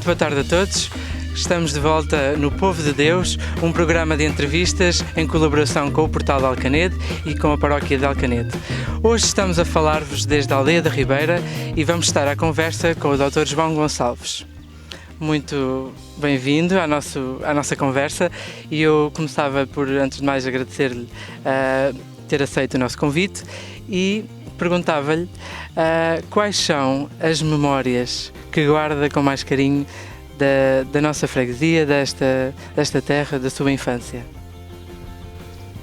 Muito boa tarde a todos. Estamos de volta no Povo de Deus, um programa de entrevistas em colaboração com o Portal de Alcanede e com a Paróquia de Alcanede. Hoje estamos a falar-vos desde a Aldeia da Ribeira e vamos estar à conversa com o Dr. João Gonçalves. Muito bem-vindo à nossa conversa e eu começava por, antes de mais, agradecer-lhe ter aceito o nosso convite e perguntava-lhe quais são as memórias que guarda com mais carinho da nossa freguesia, desta terra, da sua infância.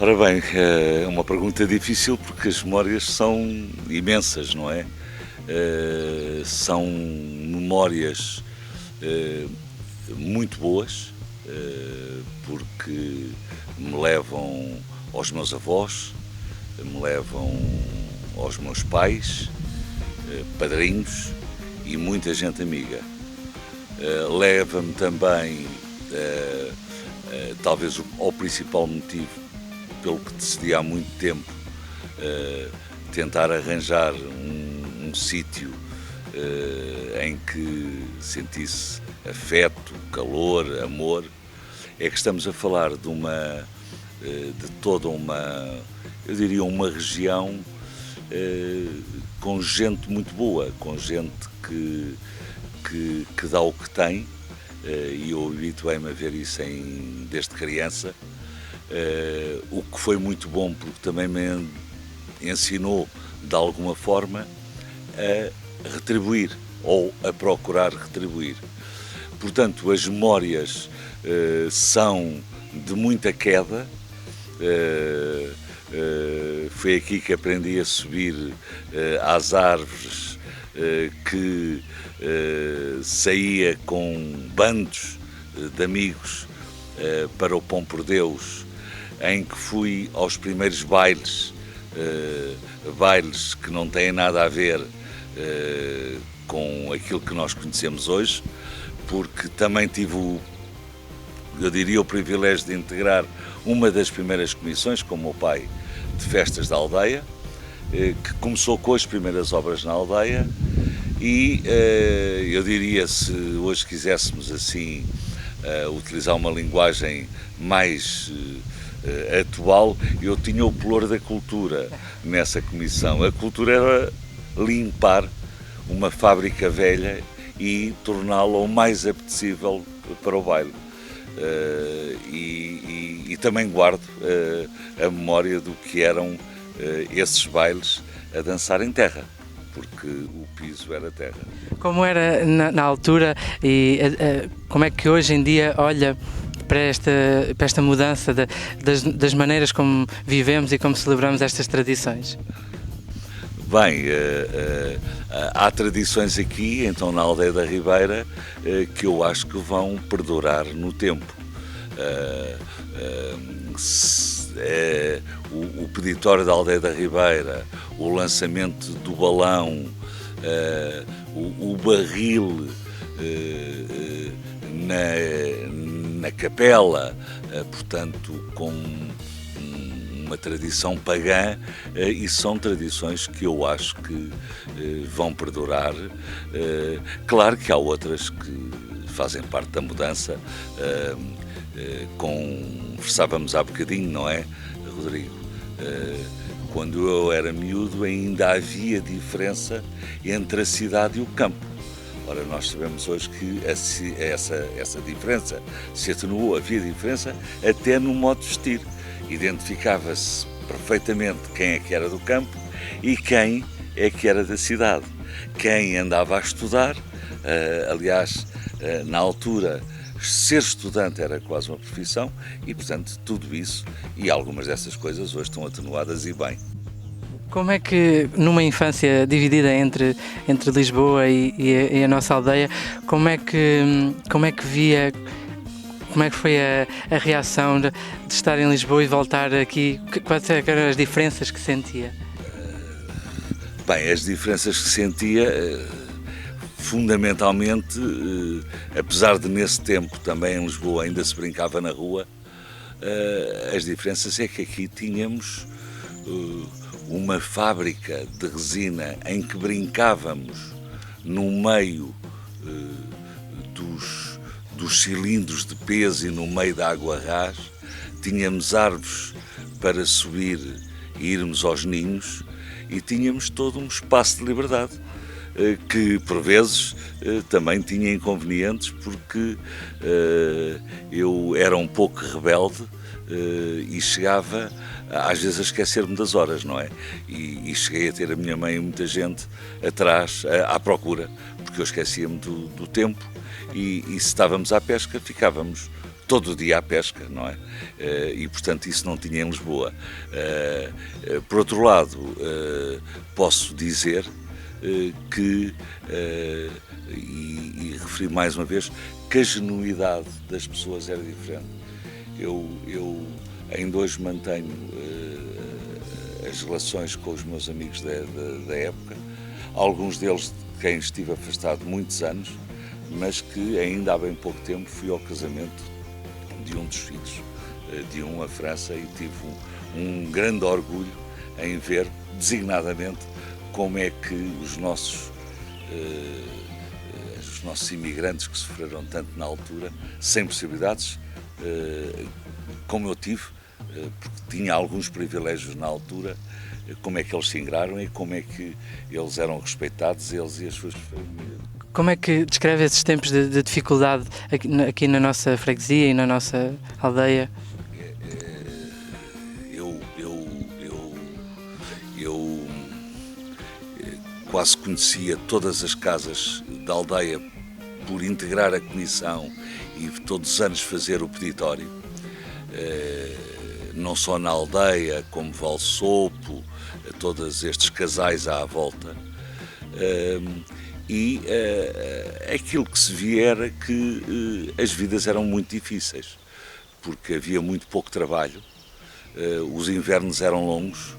Ora bem, é uma pergunta difícil porque as memórias são imensas, não é? São memórias muito boas, porque me levam aos meus avós, me levam aos meus pais, padrinhos e muita gente amiga. Leva-me também, talvez, ao principal motivo pelo que decidi há muito tempo tentar arranjar um sítio em que sentisse afeto, calor, amor. É que estamos a falar de toda uma, eu diria, uma região com gente muito boa, com gente que dá o que tem, e eu habituei-me a ver isso desde criança, o que foi muito bom porque também me ensinou de alguma forma a retribuir ou a procurar retribuir. Portanto, as memórias são de muita queda. Foi aqui que aprendi a subir às árvores, que saía com bandos de amigos para o Pão por Deus, em que fui aos primeiros bailes que não têm nada a ver com aquilo que nós conhecemos hoje, porque também tive o privilégio de integrar uma das primeiras comissões com o meu pai de festas da aldeia, que começou com as primeiras obras na aldeia. E eu diria, se hoje quiséssemos assim utilizar uma linguagem mais atual, eu tinha o pelour da cultura nessa comissão. A cultura era limpar uma fábrica velha e torná-la o mais apetecível para o baile. E também guardo a memória do que eram esses bailes a dançar em terra, porque o piso era terra. Como era na altura e como é que hoje em dia olha para esta mudança das maneiras como vivemos e como celebramos estas tradições? Bem, há tradições aqui, então na Aldeia da Ribeira, que eu acho que vão perdurar no tempo. O peditório da Aldeia da Ribeira, o lançamento do balão, o barril na capela, portanto, com uma tradição pagã, e são tradições que eu acho que vão perdurar. Claro que há outras que fazem parte da mudança, conversávamos há bocadinho, não é, Rodrigo? Quando eu era miúdo ainda havia diferença entre a cidade e o campo. Ora, nós sabemos hoje que essa diferença se atenuou, havia diferença até no modo de vestir. Identificava-se perfeitamente quem é que era do campo e quem é que era da cidade. Quem andava a estudar, aliás, na altura, ser estudante era quase uma profissão e, portanto, tudo isso e algumas dessas coisas hoje estão atenuadas e bem. Como é que, numa infância dividida entre Lisboa e a nossa aldeia, como é que foi a reação de estar em Lisboa e voltar aqui? Quais eram as diferenças que sentia? Bem, as diferenças que sentia, fundamentalmente, apesar de nesse tempo também em Lisboa ainda se brincava na rua, as diferenças é que aqui tínhamos uma fábrica de resina em que brincávamos no meio dos cilindros de peso e no meio da água rás, tínhamos árvores para subir e irmos aos ninhos e tínhamos todo um espaço de liberdade, que por vezes também tinha inconvenientes porque eu era um pouco rebelde e chegava às vezes a esquecer-me das horas, não é? E cheguei a ter a minha mãe e muita gente atrás à procura, porque eu esquecia-me do tempo e se estávamos à pesca ficávamos todo o dia à pesca, não é? E portanto isso não tinha em Lisboa. Por outro lado, posso dizer que, e referi mais uma vez, que a genuidade das pessoas era diferente. Eu ainda hoje mantenho as relações com os meus amigos da época, alguns deles de quem estive afastado muitos anos, mas que ainda há bem pouco tempo fui ao casamento de um dos filhos de a França e tive um grande orgulho em ver designadamente como é que os nossos imigrantes que sofreram tanto na altura, sem possibilidades, como eu tive, porque tinha alguns privilégios na altura, como é que eles se ingraram e como é que eles eram respeitados, eles e as suas famílias. Como é que descreve esses tempos de dificuldade aqui na nossa freguesia e na nossa aldeia? Eu quase conhecia todas as casas da aldeia por integrar a comissão e todos os anos fazer o peditório, não só na aldeia, como Valsopo, todos estes casais à volta. E aquilo que se via era que as vidas eram muito difíceis, porque havia muito pouco trabalho, os invernos eram longos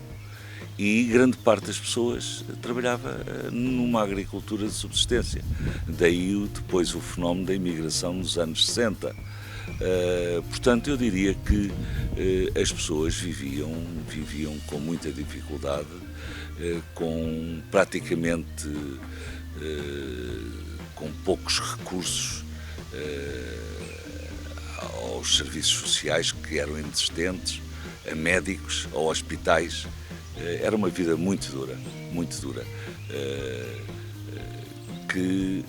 e grande parte das pessoas trabalhava numa agricultura de subsistência. Daí depois o fenómeno da imigração nos anos 60. Portanto, eu diria que as pessoas viviam com muita dificuldade, com praticamente com poucos recursos aos serviços sociais que eram inexistentes, a médicos, a hospitais. Era uma vida muito dura, que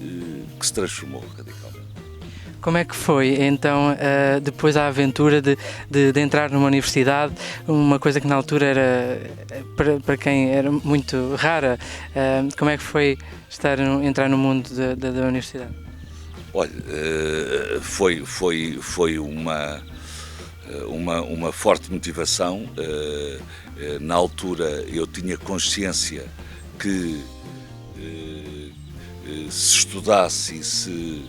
se transformou radicalmente. Como é que foi, então, depois a aventura de entrar numa universidade, uma coisa que na altura era, para quem era muito rara, como é que foi entrar no mundo da universidade? Olha, foi uma forte motivação. Na altura eu tinha consciência que se estudasse e se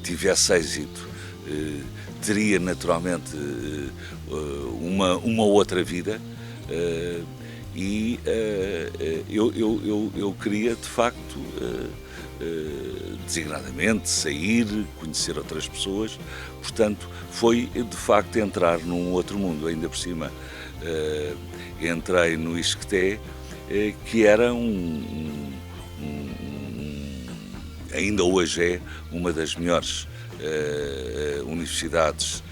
tivesse êxito, teria naturalmente uma outra vida, e eu queria de facto designadamente sair, conhecer outras pessoas, portanto foi de facto entrar num outro mundo. Ainda por cima entrei no ISCTE, que era ainda hoje é uma das melhores universidades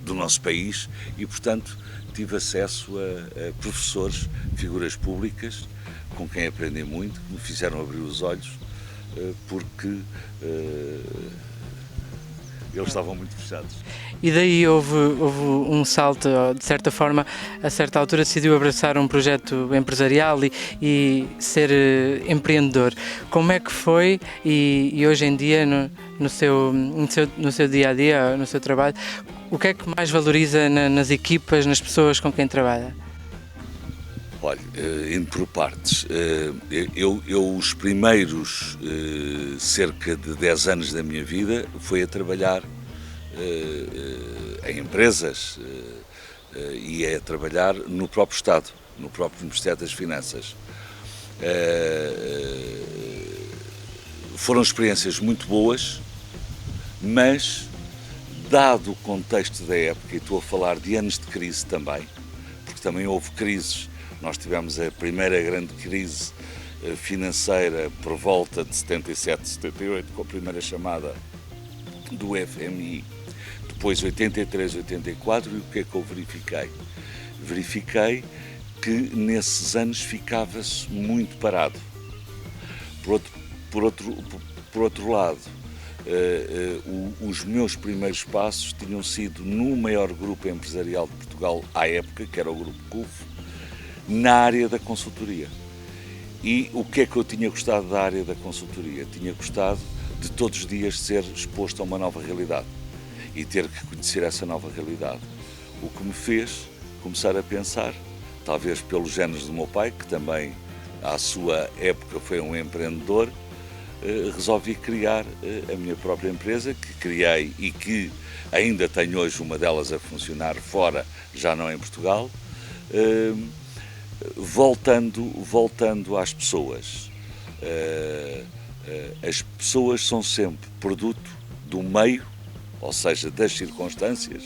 do nosso país e, portanto, tive acesso a professores, figuras públicas, com quem aprendi muito, que me fizeram abrir os olhos, porque eles estavam muito fechados. E daí houve um salto, de certa forma, a certa altura decidiu abraçar um projeto empresarial e ser empreendedor. Como é que foi e hoje em dia, no seu dia-a-dia, no seu trabalho, o que é que mais valoriza nas equipas, nas pessoas com quem trabalha? Olha, indo por partes, eu os primeiros cerca de 10 anos da minha vida foi a trabalhar em empresas e a trabalhar no próprio Estado, no próprio Ministério das Finanças. Foram experiências muito boas, mas dado o contexto da época, e estou a falar de anos de crise também, porque também houve crises. Nós tivemos a primeira grande crise financeira por volta de 77, 78, com a primeira chamada do FMI, depois 83, 84, e o que é que eu verifiquei? Verifiquei que nesses anos ficava-se muito parado. Por outro lado, os meus primeiros passos tinham sido no maior grupo empresarial de Portugal à época, que era o Grupo CUF, na área da consultoria. E o que é que eu tinha gostado da área da consultoria? Tinha gostado de todos os dias ser exposto a uma nova realidade e ter que conhecer essa nova realidade. O que me fez começar a pensar, talvez pelos genes do meu pai, que também à sua época foi um empreendedor, resolvi criar a minha própria empresa, que criei e que ainda tenho hoje uma delas a funcionar fora, já não em Portugal. Voltando às pessoas, as pessoas são sempre produto do meio, ou seja, das circunstâncias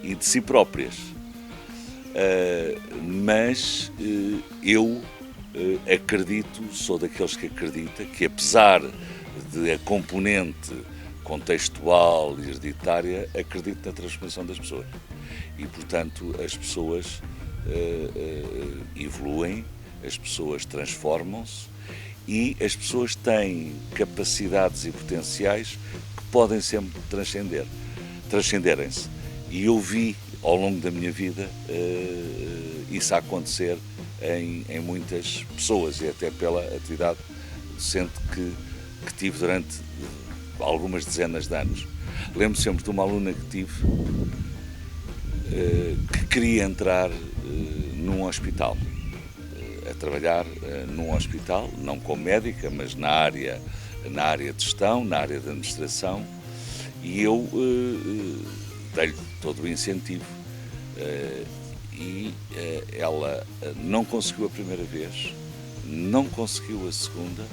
e de si próprias. Mas eu acredito, sou daqueles que acredita que, apesar de a componente contextual e hereditária, acredito na transformação das pessoas. E, portanto, as pessoas evoluem, as pessoas transformam-se e as pessoas têm capacidades e potenciais que podem sempre transcenderem-se. E eu vi, ao longo da minha vida, isso a acontecer em muitas pessoas, e até pela atividade docente que tive durante algumas dezenas de anos. Lembro sempre de uma aluna que tive que queria entrar num hospital, a trabalhar num hospital, não como médica, mas na área de gestão, na área de administração, e eu dei-lhe todo o incentivo. E ela não conseguiu a primeira vez, não conseguiu a segunda,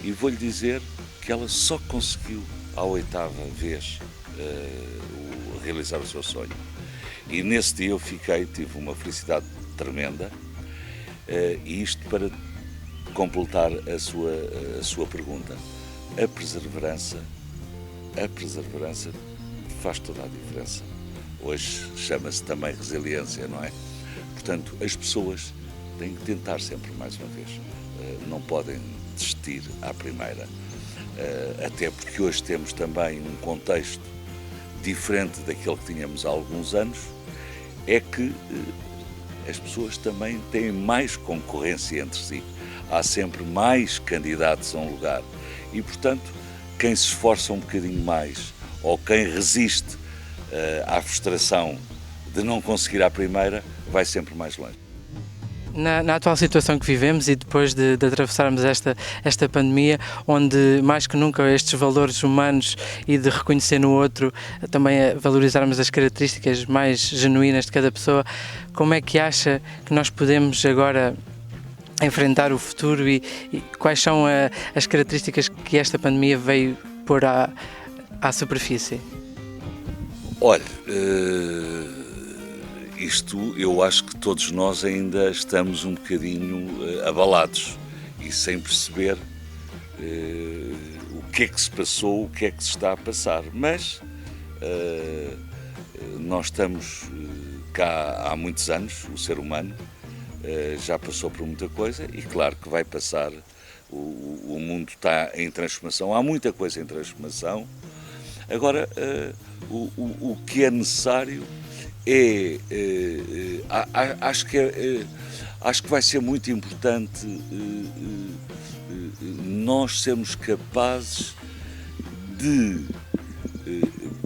e vou-lhe dizer que ela só conseguiu à 8ª vez realizar o seu sonho. E nesse dia eu tive uma felicidade tremenda, e isto para completar a sua pergunta. A perseverança faz toda a diferença. Hoje chama-se também resiliência, não é? Portanto, as pessoas têm que tentar sempre mais uma vez. Não podem desistir à primeira. Até porque hoje temos também um contexto diferente daquele que tínhamos há alguns anos, é que as pessoas também têm mais concorrência entre si. Há sempre mais candidatos a um lugar. E, portanto, quem se esforça um bocadinho mais ou quem resiste à frustração de não conseguir à primeira, vai sempre mais longe. Na atual situação que vivemos e depois de atravessarmos esta pandemia, onde mais que nunca estes valores humanos e de reconhecer no outro, também valorizarmos as características mais genuínas de cada pessoa, como é que acha que nós podemos agora enfrentar o futuro e quais são as características que esta pandemia veio pôr à superfície? Olha, isto eu acho que todos nós ainda estamos um bocadinho abalados e sem perceber o que é que se passou, o que é que se está a passar. Mas nós estamos cá há muitos anos, o ser humano já passou por muita coisa e claro que vai passar, o mundo está em transformação, há muita coisa em transformação. Agora, o que é necessário acho que vai ser muito importante nós sermos capazes de,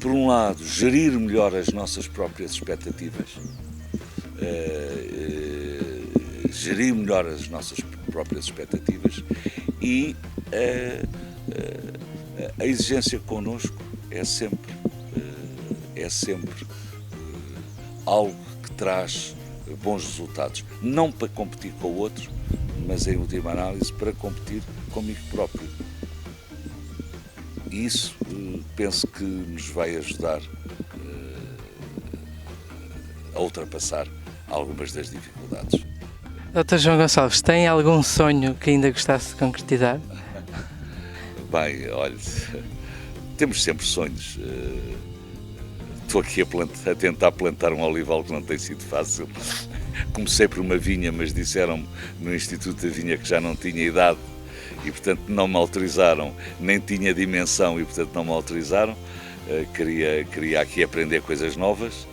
por um lado, gerir melhor as nossas próprias expectativas, e a exigência connosco é sempre algo que traz bons resultados, não para competir com o outro, mas em última análise para competir comigo próprio. E isso penso que nos vai ajudar a ultrapassar algumas das dificuldades. Dr. João Gonçalves, tem algum sonho que ainda gostasse de concretizar? Bem, olha, temos sempre sonhos. Estou aqui a tentar plantar um olival que não tem sido fácil. Comecei por uma vinha, mas disseram-me no Instituto da Vinha que já não tinha idade e, portanto, não me autorizaram, nem tinha dimensão e, portanto, não me autorizaram. Queria aqui aprender coisas novas,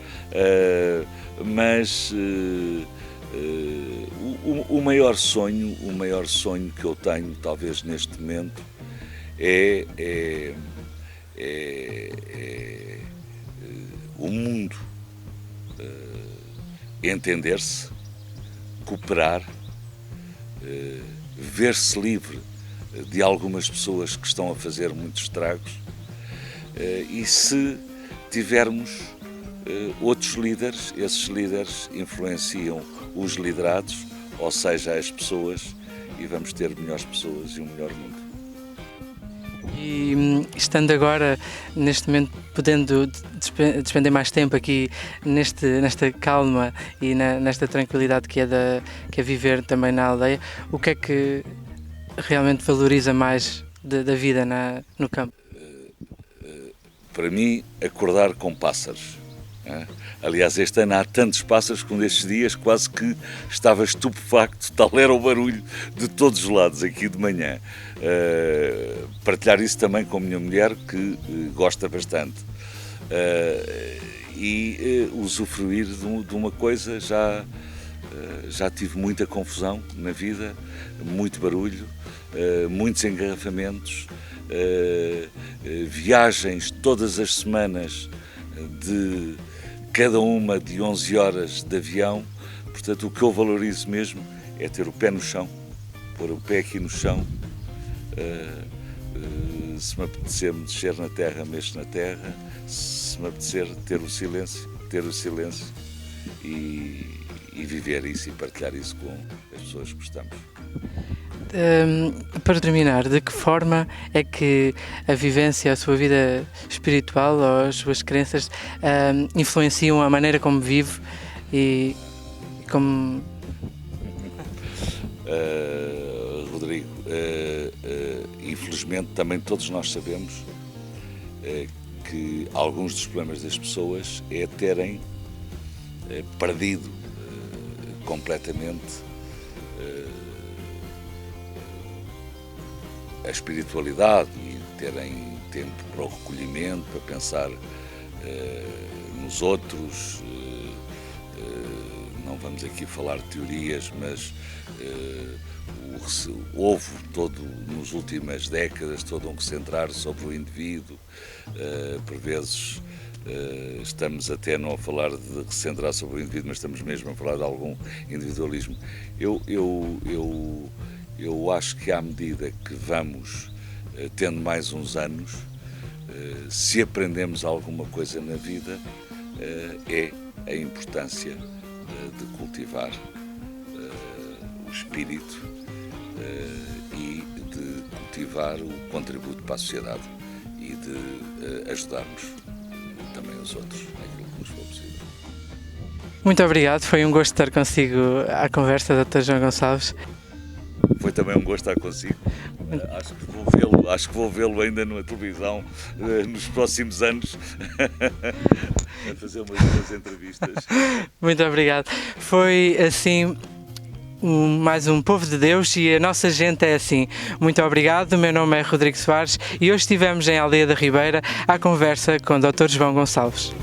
mas o maior sonho que eu tenho, talvez neste momento, é o mundo entender-se, cooperar, ver-se livre de algumas pessoas que estão a fazer muitos estragos, e se tivermos outros líderes, esses líderes influenciam os liderados, ou seja, as pessoas, e vamos ter melhores pessoas e um melhor mundo. E estando agora, neste momento, podendo despender mais tempo aqui nesta calma e nesta tranquilidade que é viver também na aldeia, o que é que realmente valoriza mais da vida no campo? Para mim, acordar com pássaros. Aliás, este ano há tantos pássaros que um destes dias quase que estava estupefacto, tal era o barulho de todos os lados aqui de manhã. Partilhar isso também com a minha mulher, que gosta bastante. E usufruir de uma coisa, já tive muita confusão na vida, muito barulho, muitos engarrafamentos, viagens todas as semanas de cada uma de 11 horas de avião. Portanto, o que eu valorizo mesmo é ter o pé no chão, pôr o pé aqui no chão. Se me apetecer mexer na terra, mexo na terra. Se me apetecer ter o silêncio e viver isso e partilhar isso com as pessoas que gostamos. Para terminar, de que forma é que a vivência, a sua vida espiritual ou as suas crenças influenciam a maneira como vive e como... Rodrigo, infelizmente também todos nós sabemos que alguns dos problemas das pessoas é terem perdido completamente a espiritualidade e terem tempo para o recolhimento, para pensar nos outros. Não vamos aqui falar de teorias, mas houve todo, nas últimas décadas, todo um recentrar sobre o indivíduo. Por vezes estamos até não a falar de recentrar sobre o indivíduo, mas estamos mesmo a falar de algum individualismo. Eu acho que à medida que vamos tendo mais uns anos, se aprendemos alguma coisa na vida, é a importância de cultivar o espírito e de cultivar o contributo para a sociedade e de ajudarmos também os outros naquilo que nos for possível. Muito obrigado, foi um gosto estar consigo à conversa, Dr. João Gonçalves. Foi também um gosto estar consigo. Acho que vou vê-lo ainda na televisão nos próximos anos a fazer umas boas entrevistas. Muito obrigado. Foi assim mais um Povo de Deus e a nossa gente é assim. Muito obrigado. O meu nome é Rodrigo Soares e hoje estivemos em Aldeia da Ribeira à conversa com o Dr. João Gonçalves.